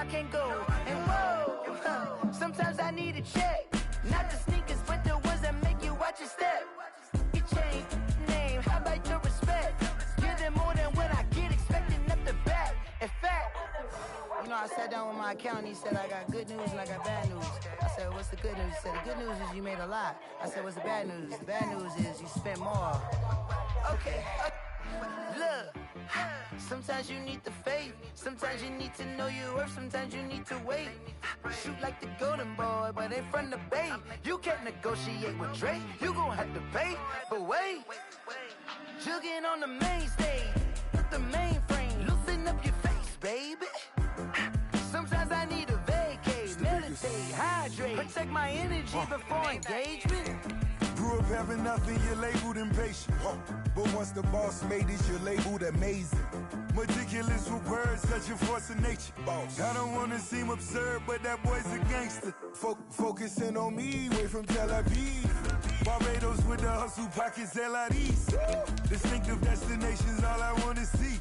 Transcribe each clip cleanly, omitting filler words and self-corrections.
can't go. And whoa, sometimes I need a check. Not the sneakers, but the ones that make you watch your step. Your chain, name, how about your respect? Give them more than what I get, expecting up the back. In fact, you know, I sat down with my accountant. He said, I got good news and I got bad news. I said, what's the good news? He said, the good news is you made a lot. I said, what's the bad news? The bad news is you spent more. Okay. Look, sometimes you need the faith. Sometimes you need to know your worth. Sometimes you need to wait. Shoot like the golden boy, but in front of the bay. You can't negotiate with Drake. You gon' have to pay. But wait, jugging on the main stage. Put the mainframe, loosen up your face, baby. Sometimes I need a vacate, meditate, hydrate, protect my energy before engagement. Grew up having nothing, you're labeled impatient. But once the boss made it, you're labeled amazing. Meticulous with words, such a force of nature. I don't wanna seem absurd, but that boy's a gangster. Focusing on me, way from Tel Aviv. Barbados with the hustle pockets, LIDs. Distinctive destinations, all I wanna see.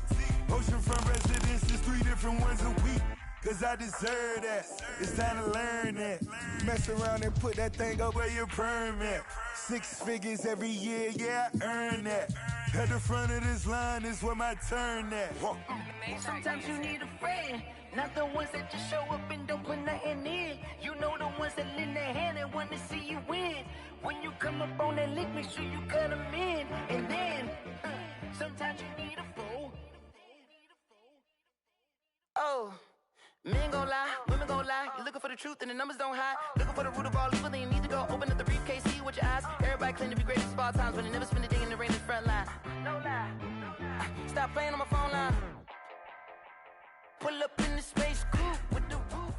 Oceanfront residences, 3 different ones a week. Cause I deserve that, it's time to learn that. Mess around and put that thing up where your permit. 6 figures every year, yeah, I earn that. At the front of this line is where my turn at. Sometimes you need a friend, not the ones that just show up and don't put nothing in. You know the ones that lend their hand and want to see you win. When you come up on that lick, make sure you cut them in. And then, sometimes you need a fool. Oh. Men gon' lie, women gon' lie. You're looking for the truth and the numbers don't hide. Looking for the root of all evil, then you need to go open up the briefcase, see with your eyes. Everybody claim to be great at small times, but they never spend a day in the rain in the front line. No lie. Stop playing on my phone line. Pull up in the space coupe with the roof.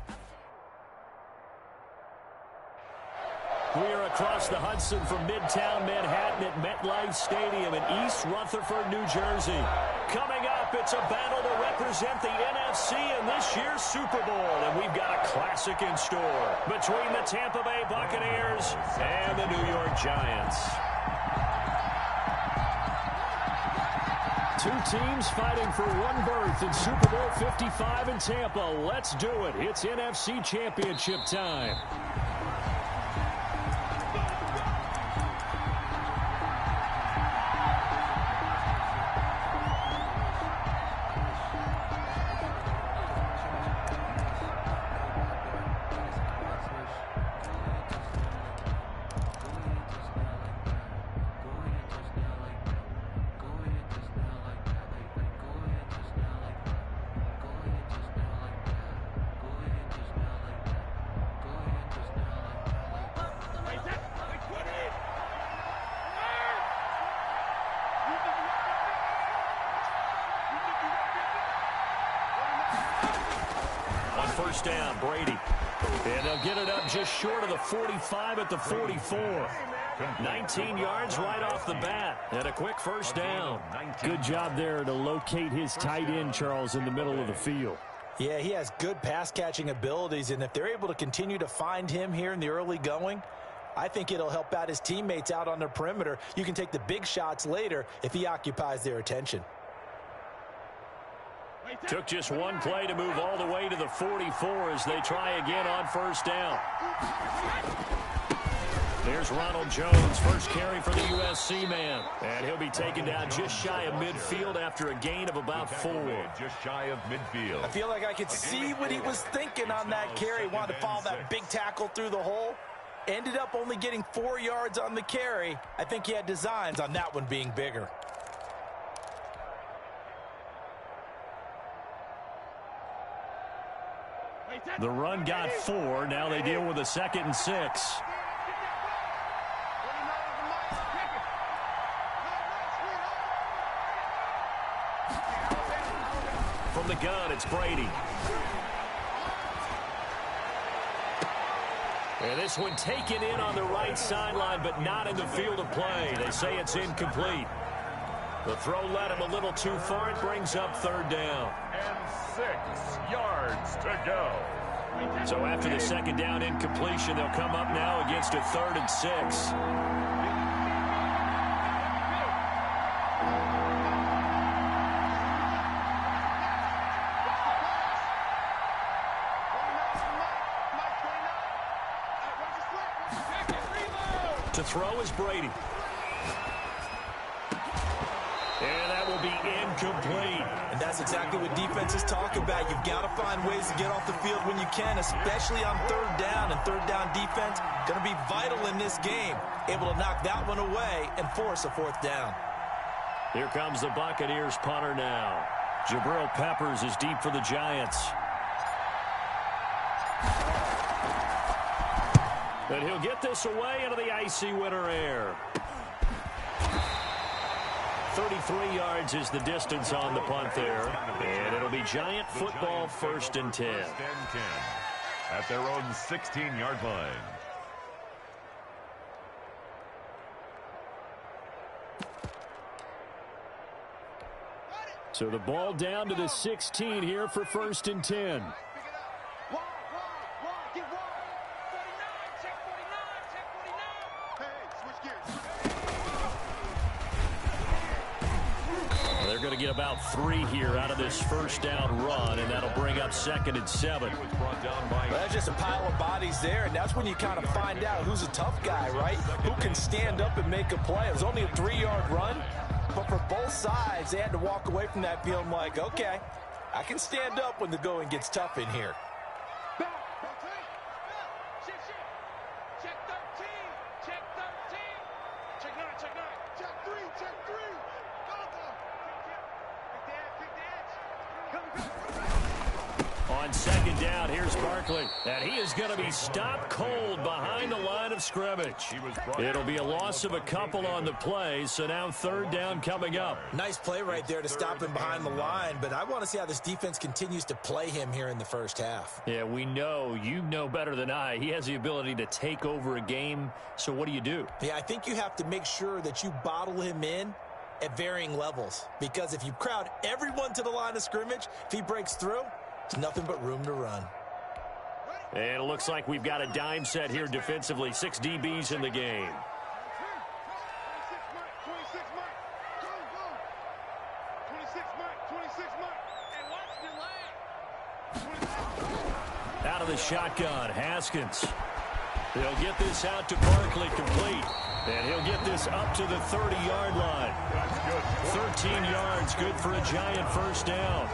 We are across the Hudson from Midtown Manhattan at MetLife Stadium in East Rutherford, New Jersey. Coming up, it's a battle to represent the NFC in this year's Super Bowl, and we've got a classic in store between the Tampa Bay Buccaneers and the New York Giants. Two teams fighting for one berth in Super Bowl 55 in Tampa. Let's do it. It's NFC Championship time. First down, Brady. And they'll get it up just short of the 45 at the 44. 19 yards right off the bat. And a quick first down. Good job there to locate his tight end, Charles, in the middle of the field. Yeah, he has good pass-catching abilities, and if they're able to continue to find him here in the early going, I think it'll help out his teammates out on the perimeter. You can take the big shots later if he occupies their attention. Took just one play to move all the way to the 44 as they try again on first down. There's Ronald Jones, first carry for the USC man. And he'll be taken down just shy of midfield after a gain of about 4. Just shy of midfield. I feel like I could see what he was thinking on that carry. Wanted to follow that big tackle through the hole. Ended up only getting 4 yards on the carry. I think he had designs on that one being bigger. The run got 4. Now they deal with a 2nd and 6. From the gun, it's Brady. And this one taken in on the right sideline, but not in the field of play. They say it's incomplete. The throw led him a little too far. It brings up 3rd down. And 6 yards to go. So after the 2nd down incompletion, they'll come up now against a 3rd and 6. To throw is Brady. And that will be incomplete. And that's exactly what defenses talk about. You've got to find ways to get off the field when you can, especially on third down. And third down defense going to be vital in this game. Able to knock that one away and force a fourth down. Here comes the Buccaneers punter now. Jabril Peppers is deep for the Giants. And he'll get this away into the icy winter air. 33 yards is the distance on the punt there. And it'll be Giant football, 1st and 10. At their own 16-yard line. So the ball down to the 16 here for 1st and 10. They're going to get about 3 here out of this first down run, and that'll bring up 2nd and 7. Well, that's just a pile of bodies there, and that's when you kind of find out who's a tough guy, right? Who can stand up and make a play. It was only a 3-yard run, but for both sides, they had to walk away from that feeling like, okay, I can stand up when the going gets tough in here. On 2nd down, here's Barkley. And he is going to be stopped cold behind the line of scrimmage. It'll be a loss of a couple on the play, so now 3rd down coming up. Nice play right there to stop him behind the line, but I want to see how this defense continues to play him here in the first half. Yeah, we know. You know better than I. He has the ability to take over a game, so what do you do? Yeah, I think you have to make sure that you bottle him in at varying levels, because if you crowd everyone to the line of scrimmage, if he breaks through, there's nothing but room to run. And it looks like we've got a dime set here defensively. 6 DBs in the game. Out of the shotgun, Haskins. He'll get this out to Barkley complete. And he'll get this up to the 30-yard line. 13 yards, good for a Giant first down.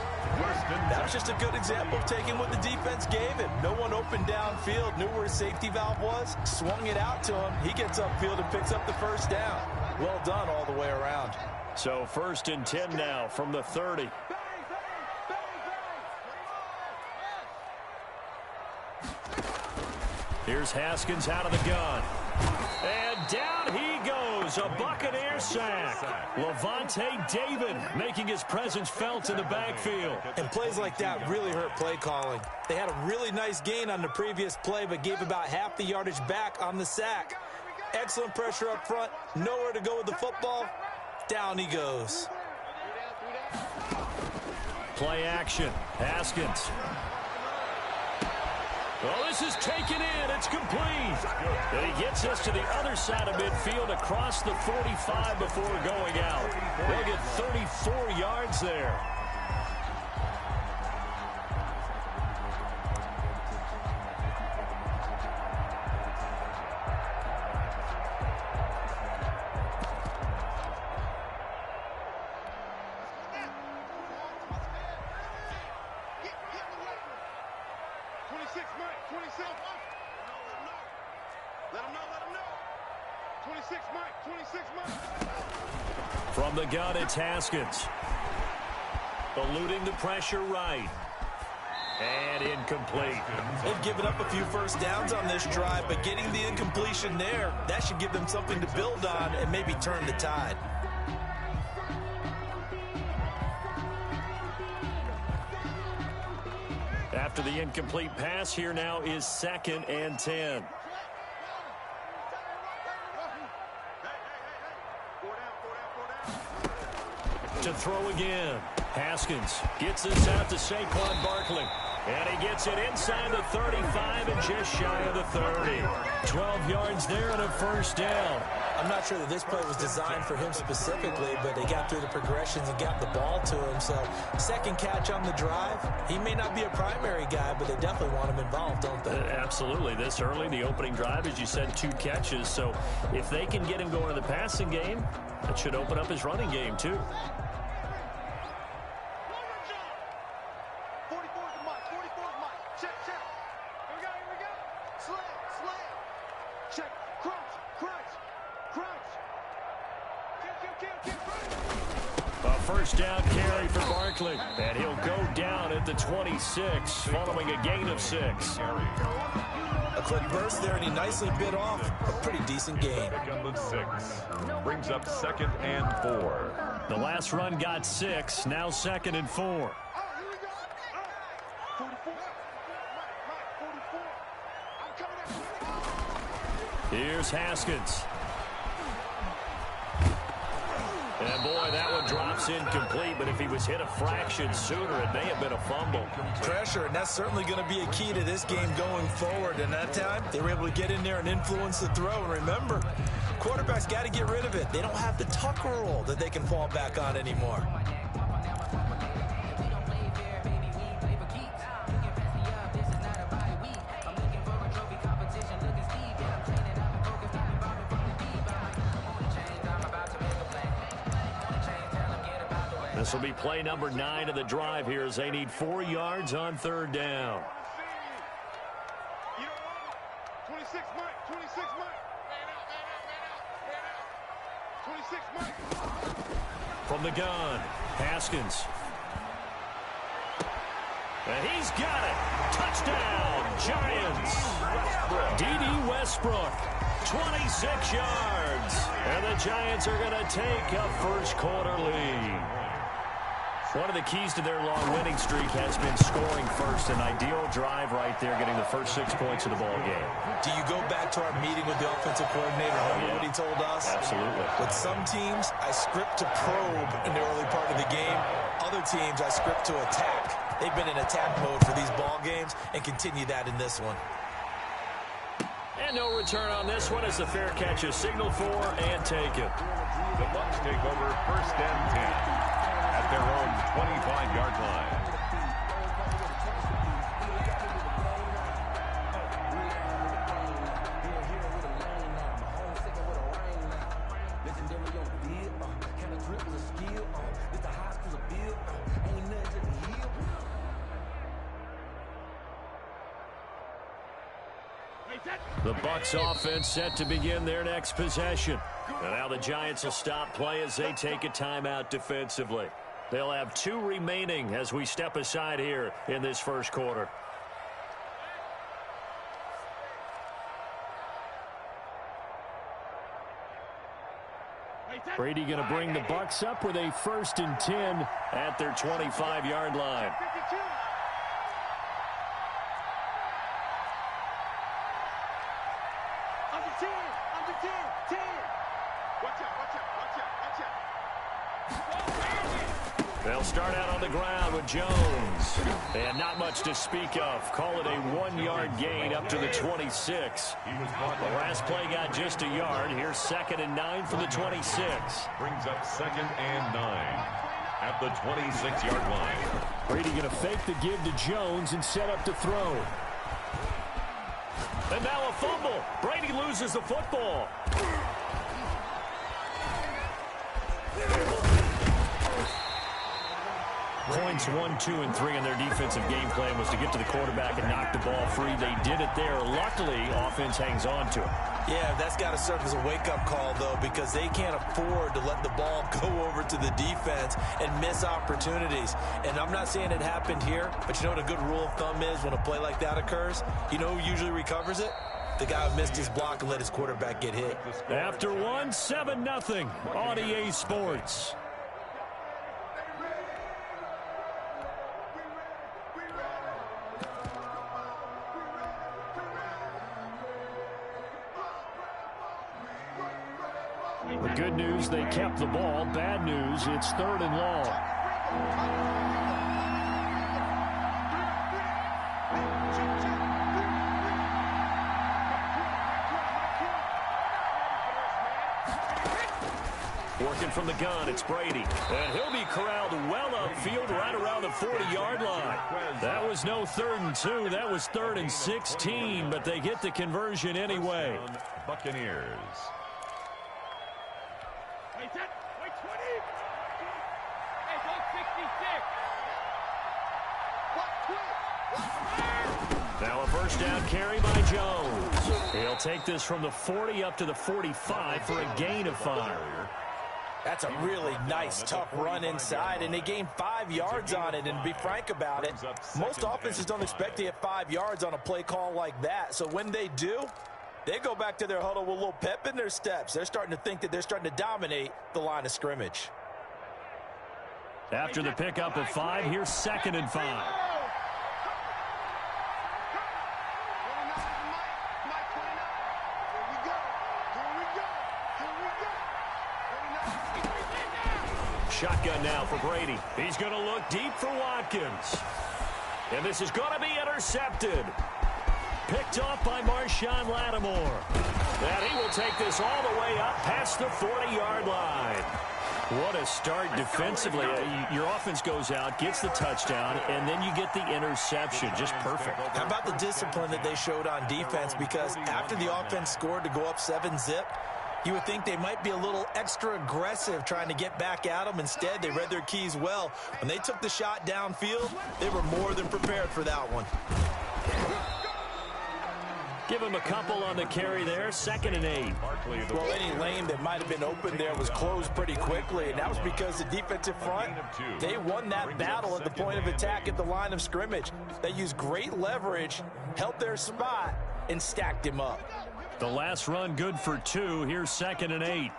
That was just a good example of taking what the defense gave him. No one open downfield, knew where his safety valve was, swung it out to him. He gets upfield and picks up the first down. Well done all the way around. So 1st and 10 now from the 30. Here's Haskins out of the gun. And down he goes. A Buccaneer sack. Levante David making his presence felt in the backfield. And plays like that really hurt play calling. They had a really nice gain on the previous play, but gave about half the yardage back on the sack. Excellent pressure up front. Nowhere to go with the football. Down he goes. Play action. Haskins. Well, this is taken in. It's complete. And he gets us to the other side of midfield across the 45 before going out. They'll get 34 yards there. From the gun, it's Haskins. Eluding the pressure right. And incomplete. They've given up a few first downs on this drive, but getting the incompletion there, that should give them something to build on and maybe turn the tide. After the incomplete pass, here now is 2nd and 10. To throw again. Haskins gets this out to Saquon Barkley. And he gets it inside the 35 and just shy of the 30. 12 yards there and a first down. I'm not sure that this play was designed for him specifically, but they got through the progressions and got the ball to him. So second catch on the drive. He may not be a primary guy, but they definitely want him involved, don't they? Absolutely. This early, the opening drive, as you said, 2 catches. So if they can get him going in the passing game, that should open up his running game too. First down carry for Barkley. And he'll go down at the 26 following a gain of 6. A quick burst there, and he nicely bit off a pretty decent gain. Pickup of 6. Brings up 2nd and 4. The last run got 6. Now 2nd and 4. Here's Haskins. And boy, that one drops incomplete, but if he was hit a fraction sooner, it may have been a fumble. Pressure, and that's certainly going to be a key to this game going forward. And that time, they were able to get in there and influence the throw. And remember, quarterbacks got to get rid of it. They don't have the Tucker rule that they can fall back on anymore. This will be play number 9 of the drive here as they need 4 yards on 3rd down. From the gun, Haskins. And he's got it. Touchdown, Giants. D.D. Westbrook, 26 yards. And the Giants are going to take a first quarter lead. One of the keys to their long winning streak has been scoring first. An ideal drive right there, getting the first 6 points of the ball game. Do you go back to our meeting with the offensive coordinator? Remember what he told us? Absolutely. With some teams, I script to probe in the early part of the game. Other teams, I script to attack. They've been in attack mode for these ball games and continue that in this one. And no return on this one as the fair catch is signaled for and taken. The Bucs take over 1st and 10. At their own 25-yard line. The Bucs offense set to begin their next possession. And now the Giants will stop play as they take a timeout defensively. They'll have 2 remaining as we step aside here in this first quarter. Brady going to bring the Bucs up with a 1st and 10 at their 25-yard line. They'll start out on the ground with Jones. And not much to speak of. Call it a 1-yard gain up to the 26. The last play got just a yard. Here's 2nd and 9 for the 26. Brings up 2nd and 9 at the 26-yard line. Brady going to fake the give to Jones and set up to throw. And now a fumble. Brady loses the football. Points 1, 2, and 3 in their defensive game plan was to get to the quarterback and knock the ball free. They did it there. Luckily, offense hangs on to it. Yeah, that's got to serve as a wake-up call, though, because they can't afford to let the ball go over to the defense and miss opportunities. And I'm not saying it happened here, but you know what a good rule of thumb is when a play like that occurs? You know who usually recovers it? The guy who missed his block and let his quarterback get hit. After 1, 7-0 on EA Sports. The good news, they kept the ball. Bad news, it's 3rd and long. Working from the gun, it's Brady. And he'll be corralled well upfield right around the 40-yard line. That was no 3rd and 2. That was 3rd and 16, but they get the conversion anyway. Buccaneers. Wait 20. Hey, go 66. Now a first down carry by Jones. He'll take this from the 40 up to the 45 for a gain of 5. That's a really nice, tough run inside, and they gained 5 yards on it. And to be frank about it, most offenses don't expect to get 5 yards on a play call like that. So when they do, they go back to their huddle with a little pep in their steps. They're starting to think that they're starting to dominate the line of scrimmage. After the pickup of 5, here's 2nd and 5. Shotgun now for Brady. He's going to look deep for Watkins. And this is going to be intercepted. Picked off by Marshawn Lattimore. And he will take this all the way up past the 40-yard line. What a start defensively. Your offense goes out, gets the touchdown, and then you get the interception. Just perfect. How about the discipline that they showed on defense? Because after the offense scored to go up 7-zip, you would think they might be a little extra aggressive trying to get back at them. Instead, they read their keys well. When they took the shot downfield, they were more than prepared for that one. Give him a couple on the carry there. 2nd and 8. Well, any lane that might have been open there was closed pretty quickly, and that was because the defensive front, they won that battle at the point of attack at the line of scrimmage. They used great leverage, held their spot, and stacked him up. The last run good for 2. Here's 2nd and 8.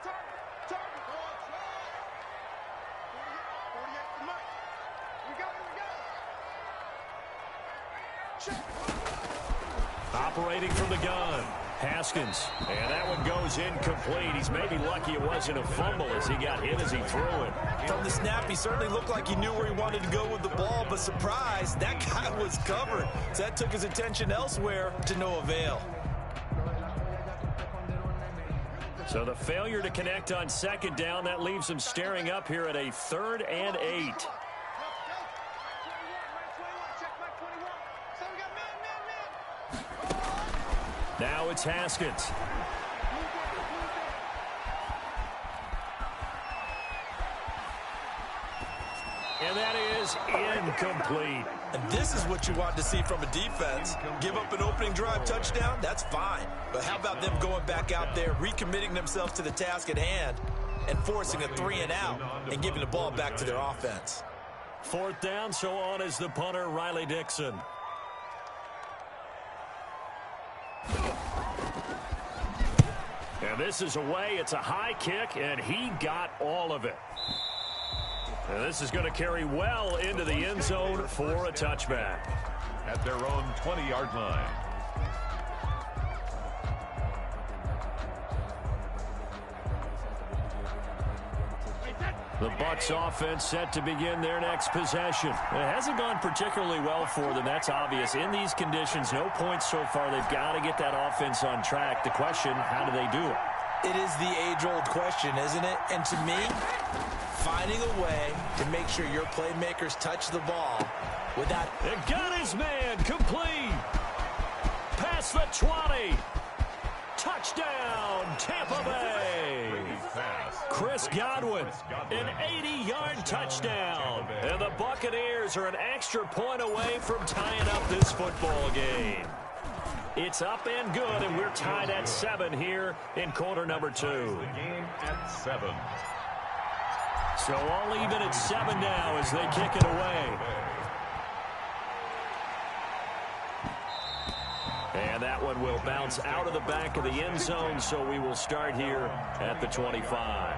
Operating from the gun, Haskins. And that one goes incomplete. He's maybe lucky it wasn't a fumble as he got hit as he threw it. From the snap, he certainly looked like he knew where he wanted to go with the ball, but surprise, that guy was covered. So that took his attention elsewhere to no avail. So the failure to connect on 2nd down, that leaves him staring up here at a 3rd and 8. Now it's Haskins. And that is incomplete. And this is what you want to see from a defense. Give up an opening drive touchdown, that's fine. But how about them going back out there, recommitting themselves to the task at hand, and forcing a 3-and-out and giving the ball back to their offense. 4th down, so on is the punter, Riley Dixon. And this is away. It's a high kick, and he got all of it. And this is going to carry well into the end zone for a touchback. At their own 20-yard line. The Bucs offense set to begin their next possession. It hasn't gone particularly well for them. That's obvious. In these conditions, no points so far. They've got to get that offense on track. The question, how do they do it? It is the age-old question, isn't it? And to me, finding a way to make sure your playmakers touch the ball without... And got his man complete. Past the 20. Touchdown, Tampa Bay. Chris Godwin, an 80-yard touchdown. And the Buccaneers are an extra point away from tying up this football game. It's up and good, and we're tied at 7 here in quarter number 2. The game at 7. So all even at 7 now as they kick it away. And that one will bounce out of the back of the end zone, so we will start here at the 25.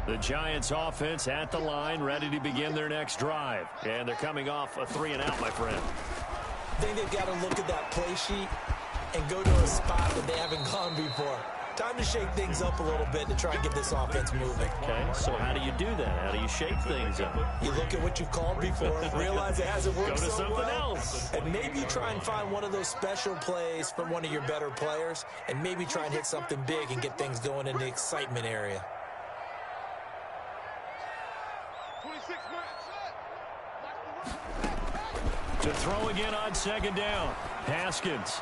The Giants offense at the line, ready to begin their next drive. And they're coming off a 3-and-out, my friend. I think they've got to look at that play sheet and go to a spot that they haven't gone before. Time to shake things up a little bit to try and get this offense moving. Okay, so how do you do that? How do you shake things up? You look at what you've called before, realize it hasn't worked Go to so something well, else. and maybe you try and find one of those special plays from one of your better players, and maybe try and hit something big and get things going in the excitement area. 26 To throw again on second down. Haskins.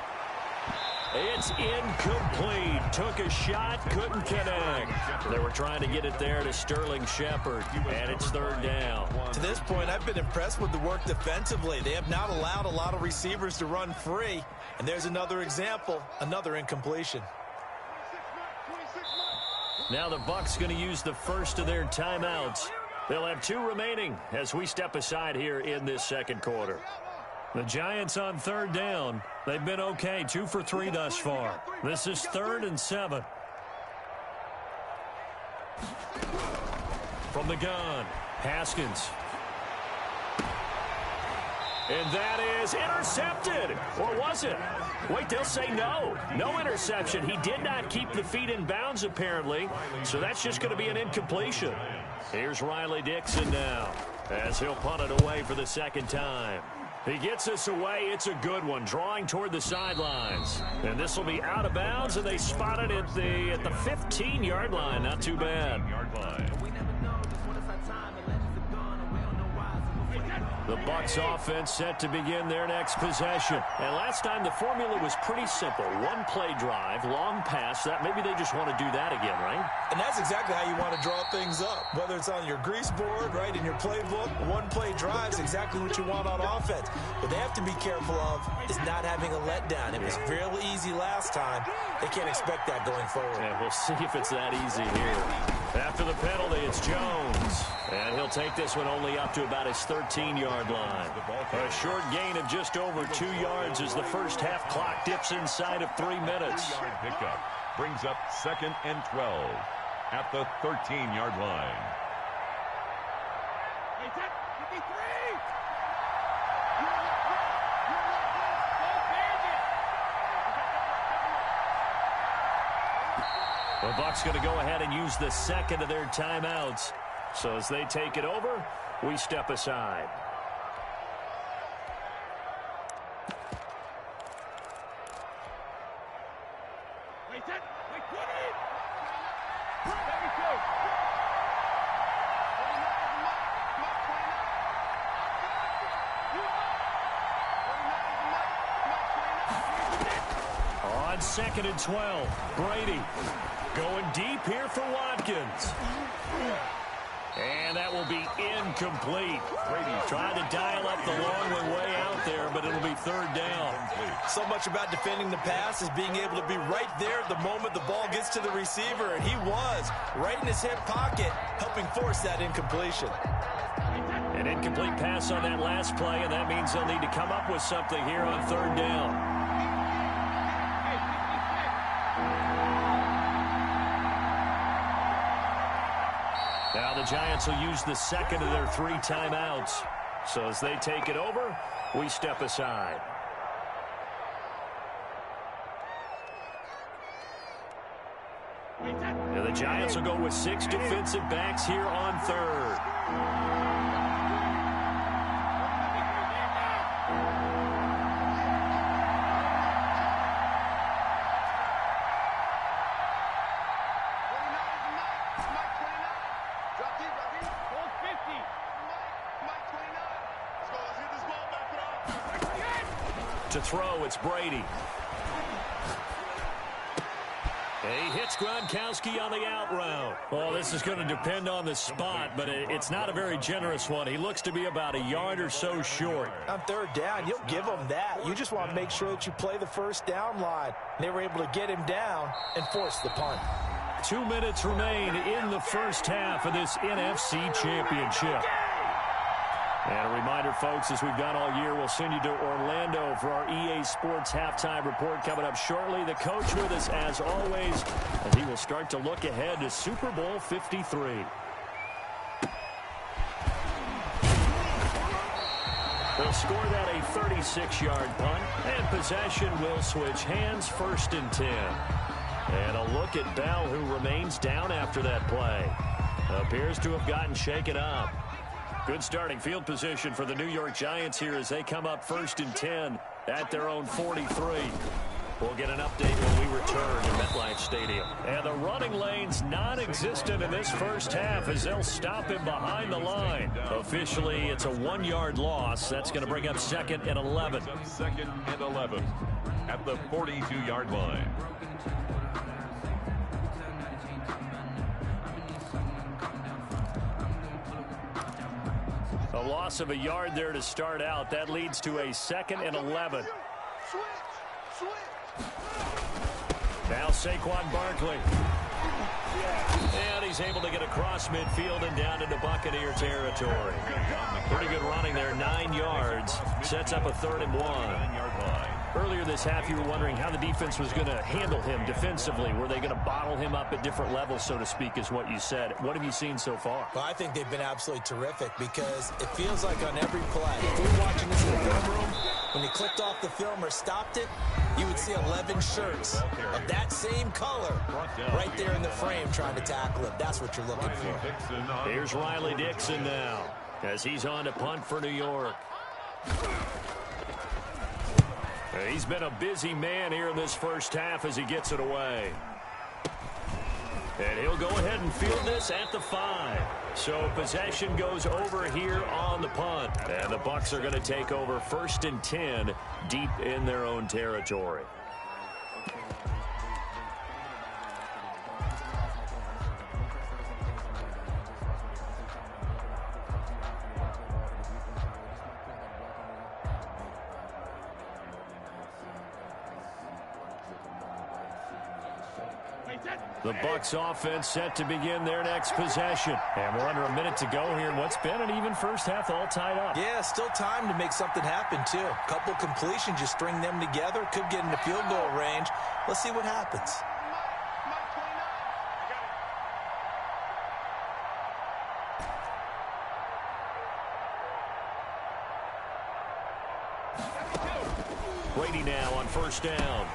It's incomplete. Took a shot, couldn't connect. They were trying to get it there to Sterling Shepard, and it's third down. To this point, I've been impressed with the work defensively. They have not allowed a lot of receivers to run free. And there's another example, another incompletion. Now the Bucs going to use the first of their timeouts. They'll have 2 remaining as we step aside here in this second quarter. The Giants on third down. They've been okay, 2 for 3 thus far. This is 3rd and 7. From the gun, Haskins. And that is intercepted. Or was it? Wait, they'll say no. No interception. He did not keep the feet in bounds, apparently. So that's just going to be an incompletion. Here's Riley Dixon now as he'll punt it away for the second time. He gets us away. It's a good one, drawing toward the sidelines. And this will be out of bounds, and they spot it at the 15-yard line. Not too bad. The Bucs offense set to begin their next possession. And last time the formula was pretty simple. 1-play drive, long pass. That maybe they just want to do that again, right? And that's exactly how you want to draw things up. Whether it's on your grease board, right, in your playbook, 1-play drive is exactly what you want on offense. What they have to be careful of is not having a letdown. It was real easy last time. They can't expect that going forward. And we'll see if it's that easy here. After the penalty, it's Jones. And he'll take this one only up to about his 13-yard line. A short gain of just over 2 yards as the first half clock dips inside of 3 minutes. Pickup brings up 2nd and 12 at the 13-yard line. The Bucs going to go ahead and use the second of their timeouts. So as they take it over, we step aside. On 2nd and 12, Brady going deep here for Watkins. And that will be incomplete. Brady's trying to dial up the long way out there, but it'll be third down. So much about defending the pass is being able to be right there at the moment the ball gets to the receiver, and he was right in his hip pocket, helping force that incompletion. An incomplete pass on that last play, and that means they'll need to come up with something here on third down. Now the Giants will use the second of their 3 timeouts. So as they take it over, we step aside. And the Giants will go with 6 defensive backs here on third. To throw, it's Brady. He hits Gronkowski on the out route. Well, this is going to depend on the spot, but it's not a very generous one. He looks to be about a yard or so short. On third down, you'll give him that. You just want to make sure that you play the first down line. They were able to get him down and force the punt. 2 minutes remain in the first half of this NFC Championship. And a reminder, folks, as we've done all year, we'll send you to Orlando for our EA Sports Halftime Report coming up shortly. The coach with us, as always, and he will start to look ahead to Super Bowl 53. They'll score that a 36-yard punt, and possession will switch hands, 1st and 10. And a look at Bell, who remains down after that play. Appears to have gotten shaken up. Good starting field position for the New York Giants here as they come up 1st and 10 at their own 43. We'll get an update when we return to MetLife Stadium. And the running lane's non-existent in this first half as they'll stop him behind the line. Officially, it's a 1-yard loss. That's going to bring up 2nd and 11. 2nd and 11 at the 42-yard line. A loss of a yard there to start out. That leads to a 2nd and 11. Now Saquon Barkley. And he's able to get across midfield and down into Buccaneer territory. Pretty good running there, 9 yards. Sets up a 3rd and 1. Earlier this half, you were wondering how the defense was going to handle him defensively. Were they going to bottle him up at different levels, so to speak, is what you said. What have you seen so far? Well, I think they've been absolutely terrific because it feels like on every play, if we were watching this in the film room, when you clicked off the film or stopped it, you would see 11 shirts of that same color right there in the frame trying to tackle him. That's what you're looking for. Here's Riley Dixon now as he's on to punt for New York. He's been a busy man here in this first half as he gets it away. And he'll go ahead and field this at the 5. So possession goes over here on the punt. And the Bucs are going to take over 1st and 10 deep in their own territory. The Bucs offense set to begin their next possession. And we're under a minute to go here in what's been an even first half, all tied up. Yeah, still time to make something happen, too. A couple completions, you string them together, could get into field goal range. Let's see what happens. Brady now on 1st down.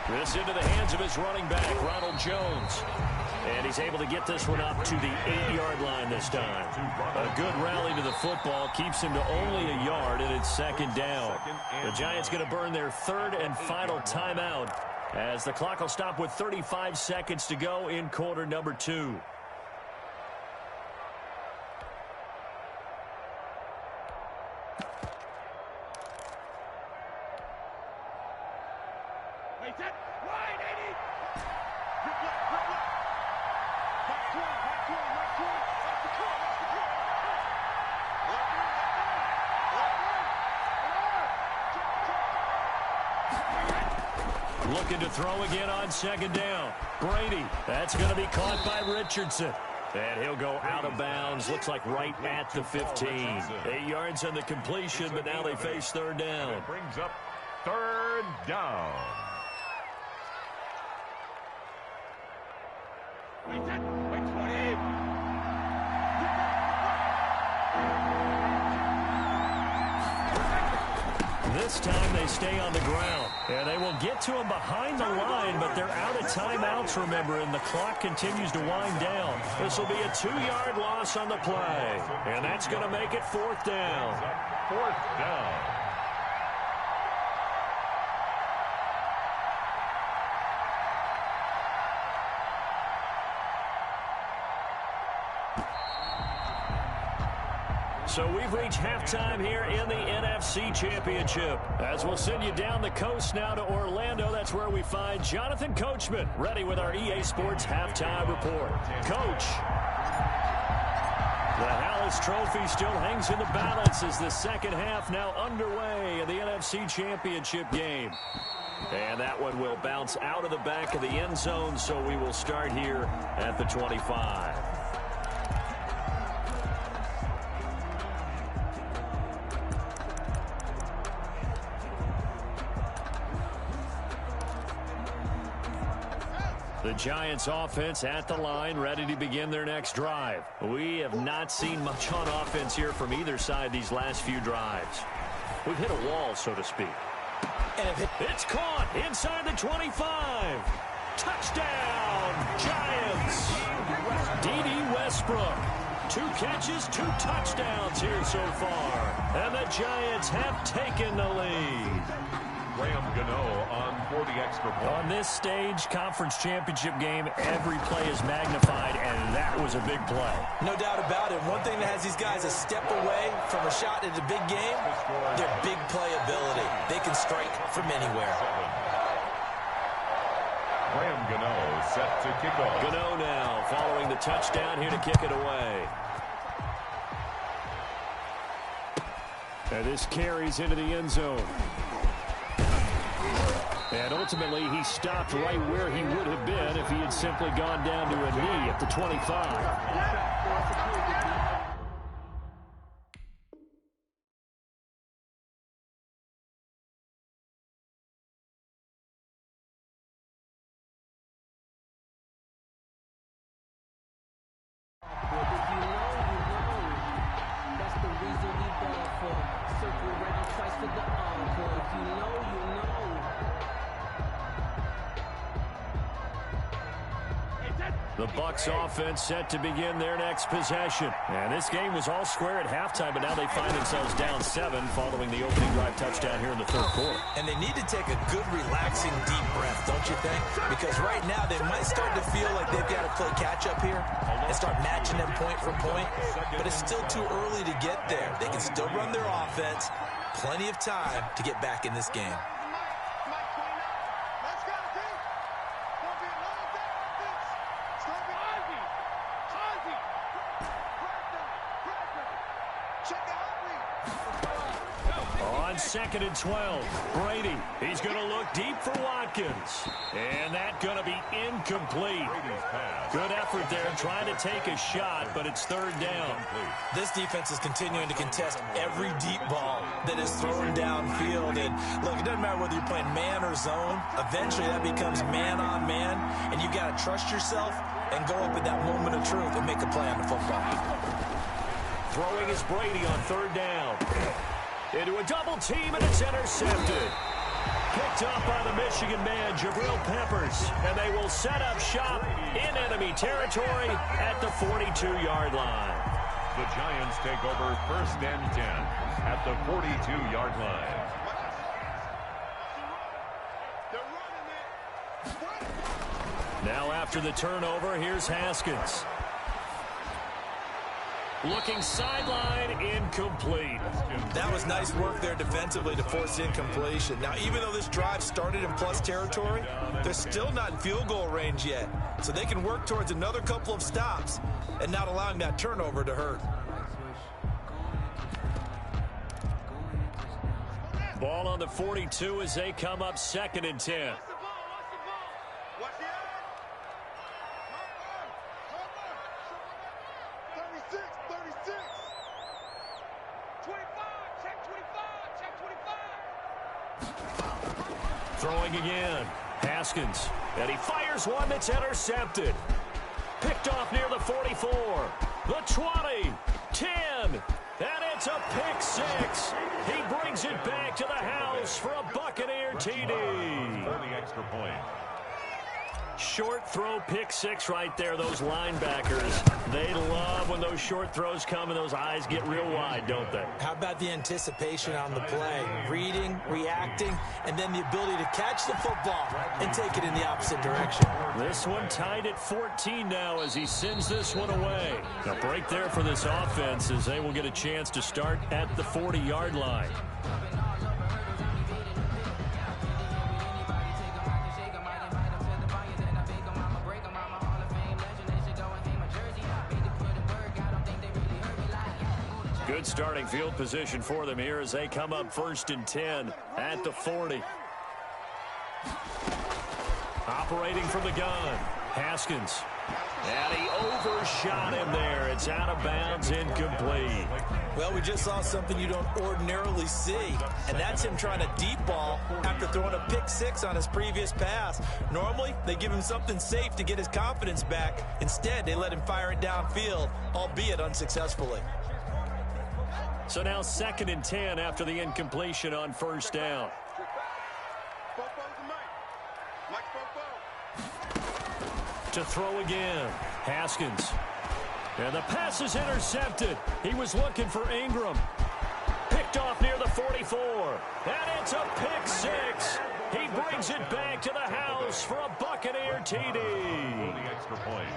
This into the hands of his running back, Ronald Jones. And he's able to get this one up to the 8-yard line this time. A good rally to the football keeps him to only a yard, and it's 2nd down. The Giants going to burn their 3rd and final timeout as the clock will stop with 35 seconds to go in quarter number 2. Looking to throw again on 2nd down. Brady, that's going to be caught by Richardson. And he'll go out of bounds. Looks like right at the 15. 8 yards on the completion, but now they face 3rd down. It brings up 3rd down. This time they stay on the ground, and they will get to him behind the line, but they're out of timeouts, remember, and the clock continues to wind down. This will be a 2-yard loss on the play, and that's going to make it 4th down. 4th down. So we've reached halftime here in the NFC Championship. As we'll send you down the coast now to Orlando, that's where we find Jonathan Coachman, ready with our EA Sports Halftime Report. Coach, the Hallis Trophy still hangs in the balance as the second half now underway in the NFC Championship game. And that one will bounce out of the back of the end zone, so we will start here at the 25. The Giants offense at the line, ready to begin their next drive. We have not seen much on offense here from either side these last few drives. We've hit a wall, so to speak. And it's caught inside the 25. Touchdown, Giants. D.D. Westbrook. 2 catches, 2 touchdowns here so far. And the Giants have taken the lead. Graham Gano on for the extra point. On this stage, conference championship game, every play is magnified, and that was a big play. No doubt about it. One thing that has these guys a step away from a shot at a big game, their big play ability. They can strike from anywhere. Graham Gano set to kick off. Gano now following the touchdown here to kick it away. And this carries into the end zone. And ultimately, he stopped right where he would have been if he had simply gone down to a knee at the 25. The Bucs offense set to begin their next possession. And this game was all square at halftime, but now they find themselves down 7 following the opening drive touchdown here in the third quarter. And they need to take a good, relaxing, deep breath, don't you think? Because right now they might start to feel like they've got to play catch-up here and start matching them point for point. But it's still too early to get there. They can still run their offense. Plenty of time to get back in this game. On 2nd and 12, Brady. He's going to look deep for Watkins. And that's going to be incomplete. Good effort there trying to take a shot, but it's 3rd down. This defense is continuing to contest every deep ball that is thrown downfield. And look, it doesn't matter whether you're playing man or zone. Eventually that becomes man on man, and you got to trust yourself and go up at that moment of truth and make a play on the football. Throwing is Brady on 3rd down. Into a double team, and it's intercepted. Picked up by the Michigan man, Jabril Peppers. And they will set up shop in enemy territory at the 42-yard line. The Giants take over 1st and 10 at the 42-yard line. Now after the turnover, here's Haskins. Looking sideline, incomplete. That was nice work there defensively to force incompletion. Now, even though this drive started in plus territory, they're still not in field goal range yet. So they can work towards another couple of stops and not allowing that turnover to hurt. Ball on the 42 as they come up 2nd and 10. Throwing again. Haskins. And he fires one that's intercepted. Picked off near the 44. The 20. 10. And it's a pick 6. He brings it back to the house for a Buccaneer TD. For the extra point. Short throw, pick 6 right there. Those linebackers, they love when those short throws come and those eyes get real wide, don't they? How about the anticipation on the play? Reading, reacting, and then the ability to catch the football and take it in the opposite direction. This one tied at 14 now as he sends this one away. A break there for this offense as they will get a chance to start at the 40-yard line. Good starting field position for them here as they come up 1st and 10 at the 40. Operating from the gun, Haskins. And he overshot him there. It's out of bounds, incomplete. Well, we just saw something you don't ordinarily see, and that's him trying to deep ball after throwing a pick 6 on his previous pass. Normally, they give him something safe to get his confidence back. Instead, they let him fire it downfield, albeit unsuccessfully. So now 2nd and 10 after the incompletion on first down. To throw again, Haskins. And the pass is intercepted. He was looking for Ingram. Picked off near the 44. And it's a pick six. He brings it back to the house for a Buccaneer TD. Extra point.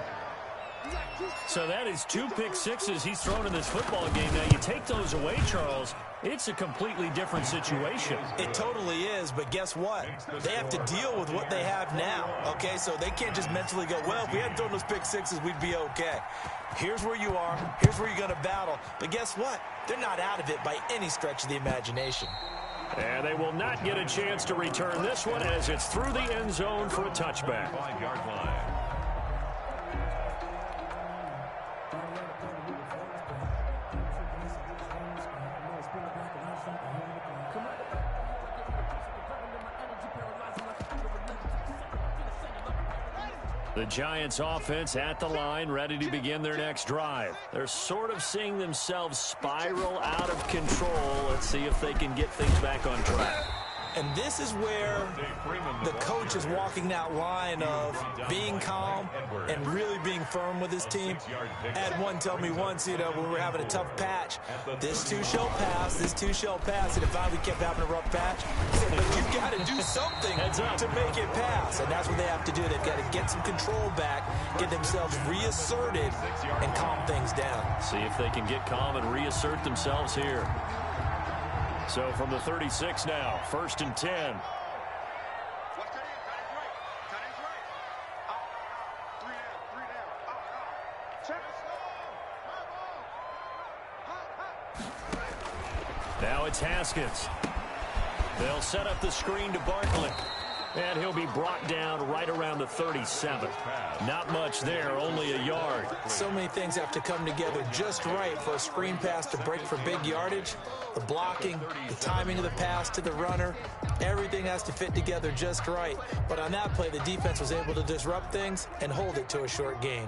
So that is 2 pick sixes he's thrown in this football game. Now, you take those away, Charles, it's a completely different situation. It totally is, but guess what? They have to deal with what they have now, okay? So they can't just mentally go, well, if we hadn't thrown those pick sixes, we'd be okay. Here's where you are. Here's where you're going to battle. But guess what? They're not out of it by any stretch of the imagination. And they will not get a chance to return this one as it's through the end zone for a touchback. 5-yard line. The Giants offense at the line, ready to begin their next drive. They're sort of seeing themselves spiral out of control. Let's see if they can get things back on track. And this is where the coach is walking that line of being calm and really being firm with his team. I had one tell me once, when we were having a tough patch, this too shall pass, this too shall pass. And if we kept having a rough patch, he said, but you've got to do something to make it pass. And that's what they have to do. They've got to get some control back, get themselves reasserted, and calm things down. See if they can get calm and reassert themselves here. So from the 36 now, 1st and 10. Now it's Haskins. They'll set up the screen to Barkley. And he'll be brought down right around the 37. Not much there, only a yard. So many things have to come together just right for a screen pass to break for big yardage. The blocking, the timing of the pass to the runner, everything has to fit together just right. But on that play, the defense was able to disrupt things and hold it to a short gain.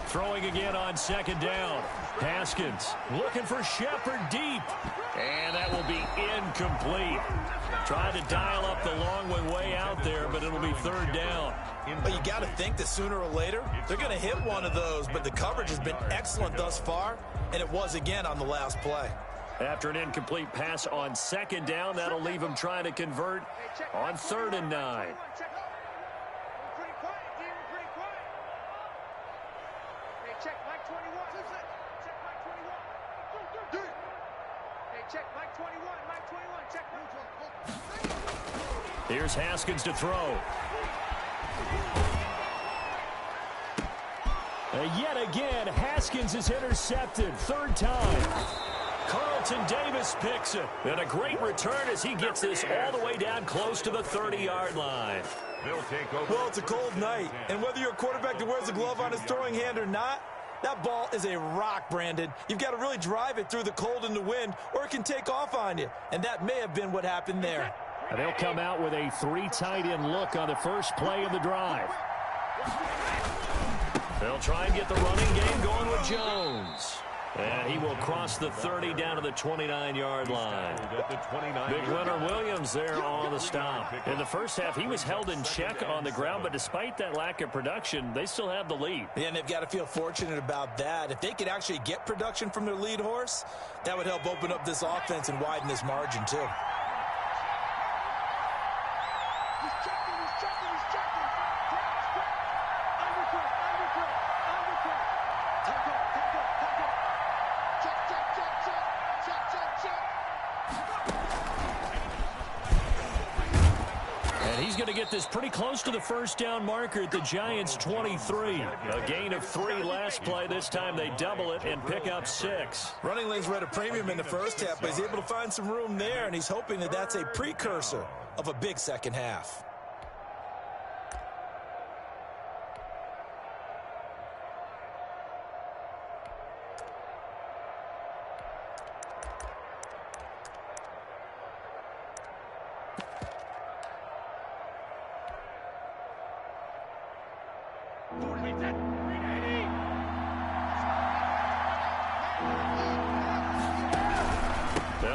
Throwing again on 2nd down. Haskins looking for Shepard deep. And that will be incomplete. Tried to dial up the long way out there, but it'll be 3rd down. But you got to think that sooner or later, they're going to hit one of those. But the coverage has been excellent thus far, and it was again on the last play. After an incomplete pass on 2nd down, that'll leave them trying to convert on 3rd and 9. Here's Haskins to throw. Yet again, Haskins is intercepted. 3rd time. Carlton Davis picks it. And a great return as he gets this all the way down close to the 30-yard line. They'll take over. Well, it's a cold night. And whether you're a quarterback that wears a glove on his throwing hand or not, that ball is a rock, Brandon. You've got to really drive it through the cold and the wind, or it can take off on you. And that may have been what happened there. And they'll come out with a 3 tight end look on the first play of the drive. They'll try and get the running game going with Jones. And he will cross the 30 down to the 29-yard line. Big winner Williams there on the stop. In the first half, he was held in check on the ground, but despite that lack of production, they still have the lead. And they've got to feel fortunate about that. If they could actually get production from their lead horse, that would help open up this offense and widen this margin too. Going to get this pretty close to the first down marker at the Giants' 23. A gain of 3 last play. This time they double it and pick up 6. Running lanes were at a premium in the first half, but he's able to find some room there, and he's hoping that that's a precursor of a big second half.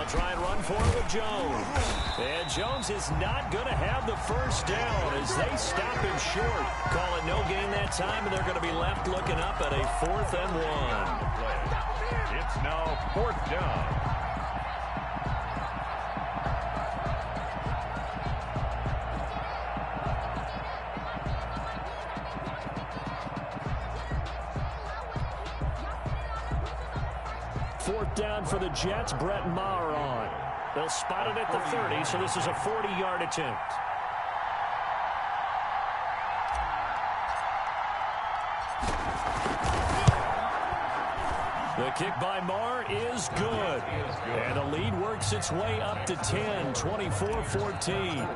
They'll try and run for it with Jones. And Jones is not going to have the first down as they stop him short. Call it no gain that time, and they're going to be left looking up at a 4th and 1. It's now 4th down. Fourth down for the Jets. Brett Maher on. They'll spot it at the 30, so this is a 40-yard attempt. The kick by Maher is good. And the lead works its way up to 10, 24-14.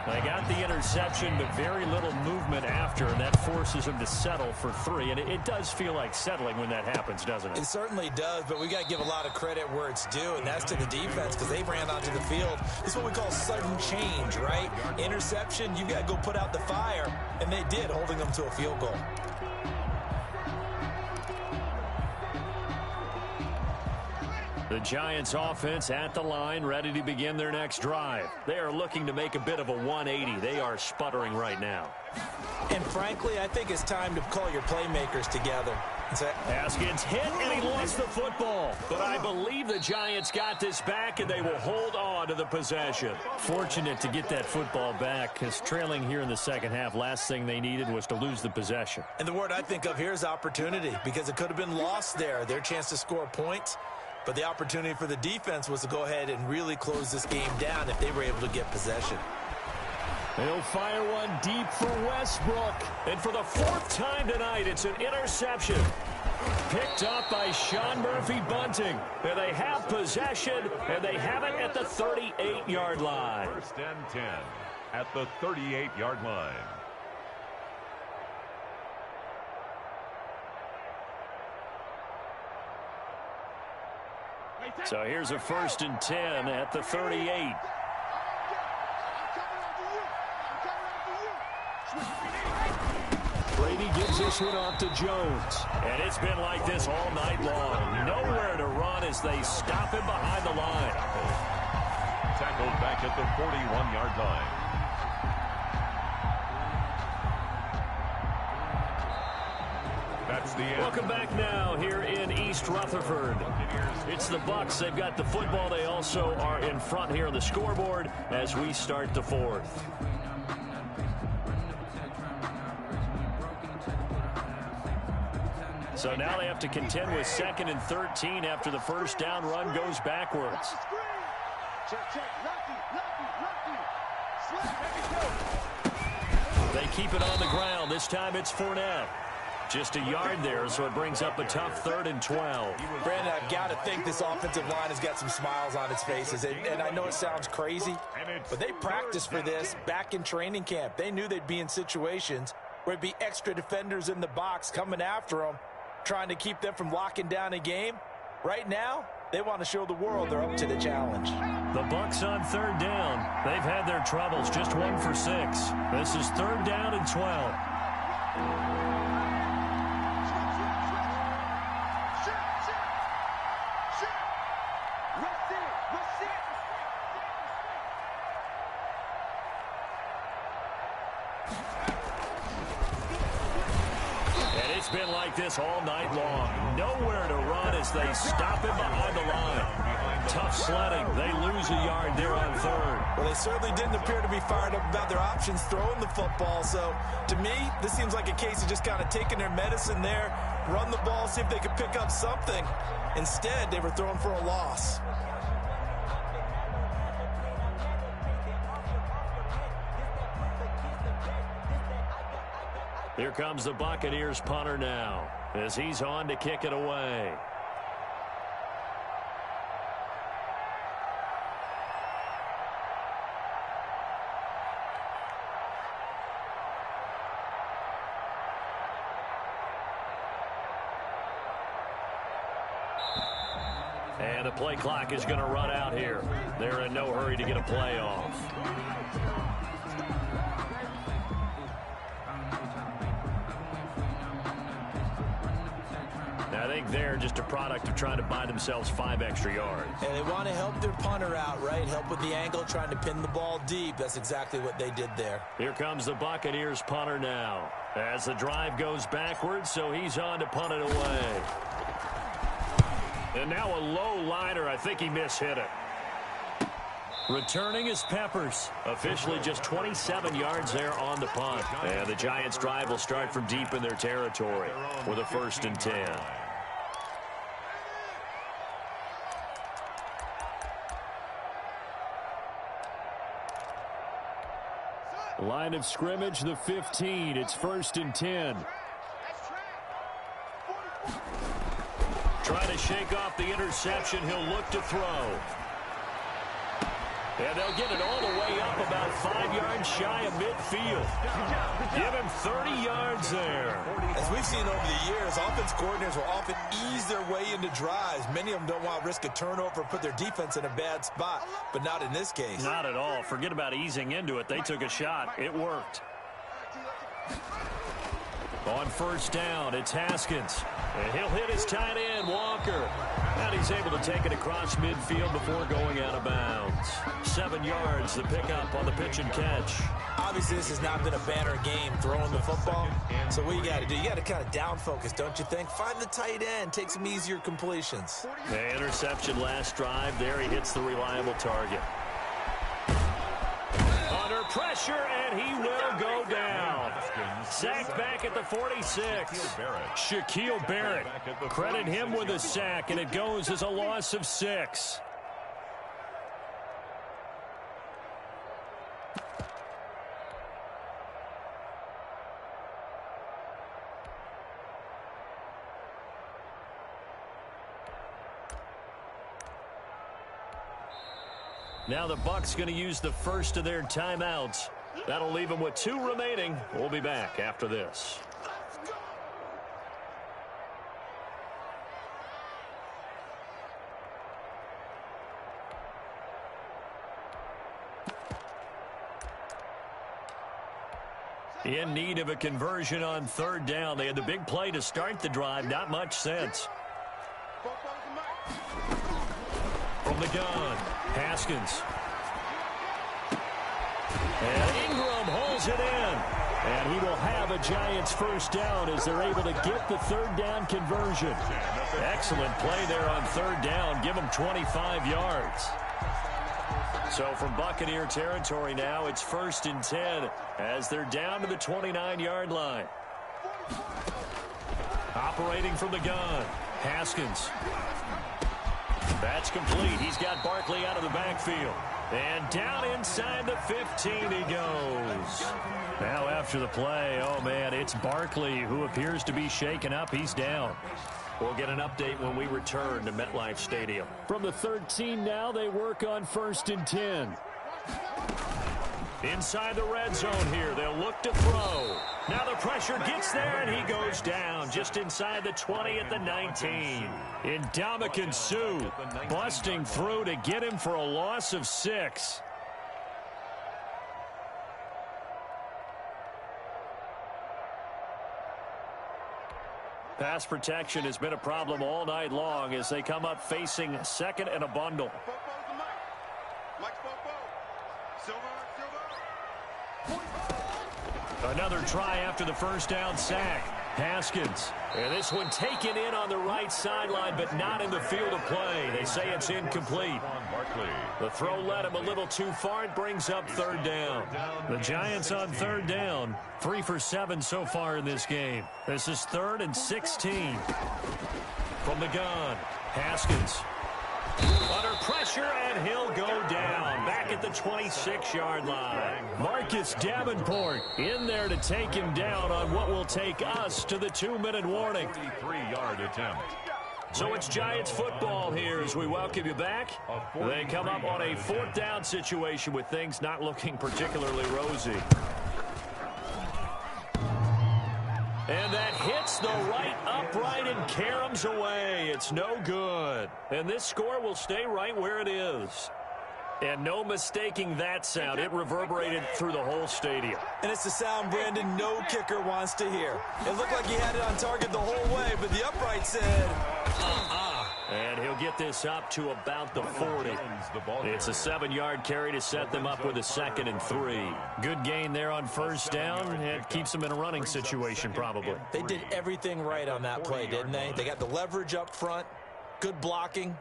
They got the interception, but very little movement after, and that forces them to settle for 3. And it does feel like settling when that happens, doesn't it? It certainly does, but we got to give a lot of credit where it's due, and that's to the defense because they ran onto the field. This is what we call sudden change, right? Interception, you got to go put out the fire, and they did, holding them to a field goal. The Giants offense at the line, ready to begin their next drive. They are looking to make a bit of a 180. They are sputtering right now. And frankly, I think it's time to call your playmakers together. Haskins hit, and he lost the football. But I believe the Giants got this back, and they will hold on to the possession. Fortunate to get that football back, because trailing here in the second half, last thing they needed was to lose the possession. And the word I think of here is opportunity, because it could have been lost there. Their chance to score points. But the opportunity for the defense was to go ahead and really close this game down if they were able to get possession. They'll fire one deep for Westbrook. And for the 4th time tonight, it's an interception. Picked up by Sean Murphy-Bunting. And they have possession, and they have it at the 38-yard line. 1st and 10 at the 38-yard line. So here's a 1st and 10 at the 38. Brady gives this one off to Jones. And it's been like this all night long. Nowhere to run as they stop him behind the line. Tackled back at the 41-yard line. That's the end. Welcome back now here in East Rutherford. It's the Bucs. They've got the football. They also are in front here on the scoreboard as we start the 4th. So now they have to contend with 2nd and 13 after the first down run goes backwards. They keep it on the ground. This time it's Fournette. Just a yard there, so it brings up a tough 3rd and 12. Brandon, I've got to think this offensive line has got some smiles on its faces. And I know it sounds crazy, but they practiced for this back in training camp. They knew they'd be in situations where it'd be extra defenders in the box coming after them, trying to keep them from locking down a game. Right now, they want to show the world they're up to the challenge. The Bucs on 3rd down. They've had their troubles, just 1 for 6. This is 3rd down and 12. It's been like this all night long. Nowhere to run as they stop him behind the line. Tough sledding. They lose a yard there on 3rd. Well, they certainly didn't appear to be fired up about their options throwing the football. So, to me, this seems like a case of just kind of taking their medicine there, run the ball, see if they could pick up something. Instead, they were throwing for a loss. Here comes the Buccaneers punter now as he's on to kick it away. And the play clock is going to run out here. They're in no hurry to get a play off. I think there, just a product of trying to buy themselves 5 extra yards. And they want to help their punter out, right? Help with the angle, trying to pin the ball deep. That's exactly what they did there. Here comes the Buccaneers punter now. As the drive goes backwards, so he's on to punt it away. And now a low liner. I think he mishit it. Returning is Peppers. Officially just 27 yards there on the punt. And the Giants' drive will start from deep in their territory with a 1st and 10. Line of scrimmage, the 15. It's 1st and 10. Trying to shake off the interception. He'll look to throw. And they'll get it all the way up about 5 yards shy of midfield. Give him 30 yards there. As we've seen over the years, offense coordinators will often ease their way into drives. Many of them don't want to risk a turnover or put their defense in a bad spot, but not in this case. Not at all. Forget about easing into it. They took a shot. It worked. On 1st down, it's Haskins. And he'll hit his tight end, Walker. And he's able to take it across midfield before going out of bounds. 7 yards, the pickup on the pitch and catch. Obviously, this has not been a banner game throwing the football. So what you got to do, you got to kind of down focus, don't you think? Find the tight end, take some easier completions. The interception last drive. There he hits the reliable target. Under pressure, and he will go down. Sacked back at the 46. Shaquille Barrett. Credit him with a sack, and it goes as a loss of 6. Now the Bucs going to use the first of their timeouts. That'll leave them with 2 remaining. We'll be back after this. In need of a conversion on 3rd down. They had the big play to start the drive. Not much sense. From the gun, Haskins. And Ingram holds it in. And he will have a Giants 1st down as they're able to get the 3rd down conversion. Excellent play there on 3rd down. Give them 25 yards. So from Buccaneer territory now, it's 1st and 10 as they're down to the 29-yard line. Operating from the gun, Haskins. That's complete. He's got Barkley out of the backfield. And down inside the 15 he goes. Now after the play, oh man, it's Barkley who appears to be shaken up. He's down. We'll get an update when we return to MetLife Stadium. From the 13 now, they work on 1st and 10. Inside the red zone here, they'll look to throw. Now the pressure gets there, and he goes down just inside the 20 at the 19. Ndamukong Suh busting through to get him for a loss of 6. Pass protection has been a problem all night long as they come up facing 2nd and a bundle. Another try after the 1st down sack. Haskins. And this one taken in on the right sideline, but not in the field of play. They say it's incomplete. The throw led him a little too far. It brings up 3rd down. The Giants on 3rd down. 3 for 7 so far in this game. This is 3rd and 16. From the gun, Haskins. Under pressure, and he'll go down. Back at the 26-yard line. Marcus Davenport in there to take him down on what will take us to the 2-minute warning. 33-yard attempt. So it's Giants football here as we welcome you back. They come up on a 4th down situation with things not looking particularly rosy. And that hits the right upright and caroms away. It's no good. And this score will stay right where it is. And no mistaking that sound. It reverberated through the whole stadium. And it's the sound, Brandon, no kicker wants to hear. It looked like he had it on target the whole way, but the upright said, And he'll get this up to about the 40. It's a 7-yard carry to set them up with a 2nd and 3. Good gain there on first down. It keeps them in a running situation probably. They did everything right on that play, didn't they? They got the leverage up front, good blocking,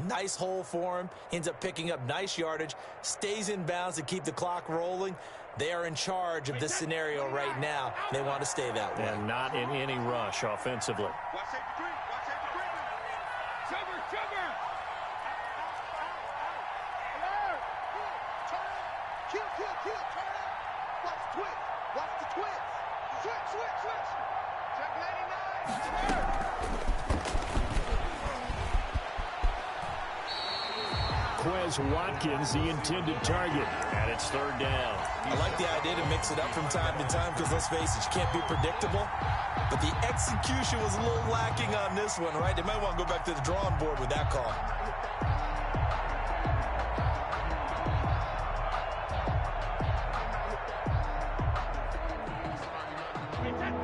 nice hole for him, ends up picking up nice yardage, stays in bounds to keep the clock rolling. They are in charge of this scenario right now. They want to stay that way. And not in any rush offensively. Watch that degree. Watch that degree. Sugar. Alert. Kill. Turn up. Watch the twist. Watch the twist. Switch. Check 99. Quez Watkins, the intended target, and it's 3rd down. I like the idea to mix it up from time to time because, let's face it, you can't be predictable. But the execution was a little lacking on this one, right? They might want to go back to the drawing board with that call.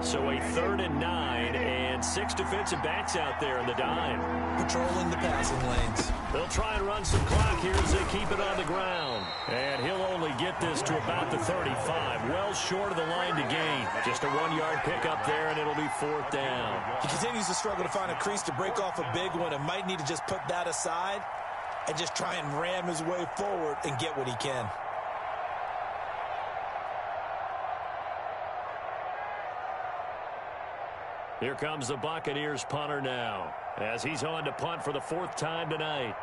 So a 3rd and 9, and 6 defensive backs out there in the dime. Patrolling the passing lanes. They'll try and run some clock here as they keep it on the ground. And he'll only get this to about the 35, well short of the line to gain. Just a 1-yard pickup there, and it'll be 4th down. He continues to struggle to find a crease to break off a big one and might need to just put that aside and just try and ram his way forward and get what he can. Here comes the Buccaneers punter now, as he's on to punt for the 4th time tonight.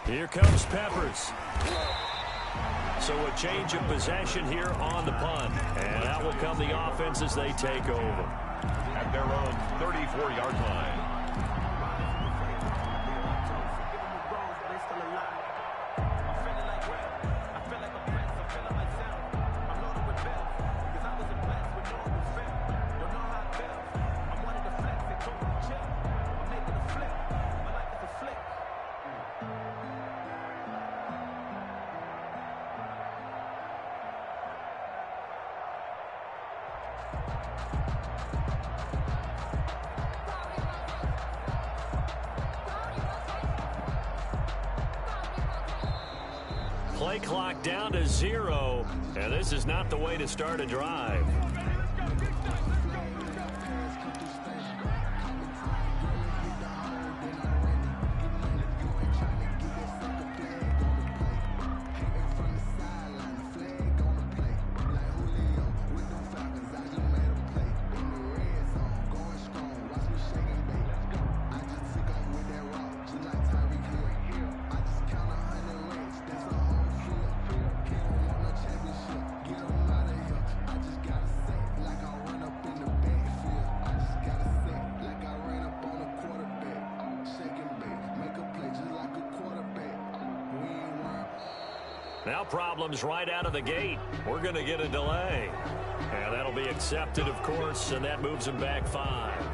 Here comes Peppers. So a change of possession here on the punt. And out will come the offense as they take over. At their own 34-yard line. Play clock down to 0, and this is not the way to start a drive. Now problems right out of the gate. We're going to get a delay. And that'll be accepted, of course, and that moves them back 5.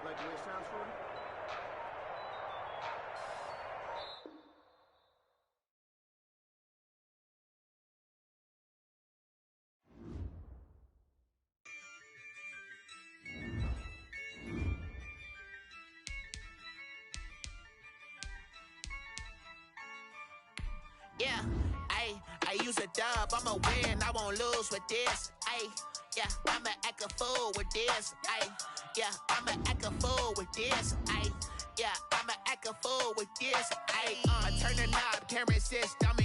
Like the way it sounds for you? Yeah, I use a dub, I'ma win, I won't lose with this. Yeah, I'ma act a fool with this. Yeah, I'ma act a fool with this. Yeah, I'ma act a fool with this. I turn the knob, camera assist, I'm in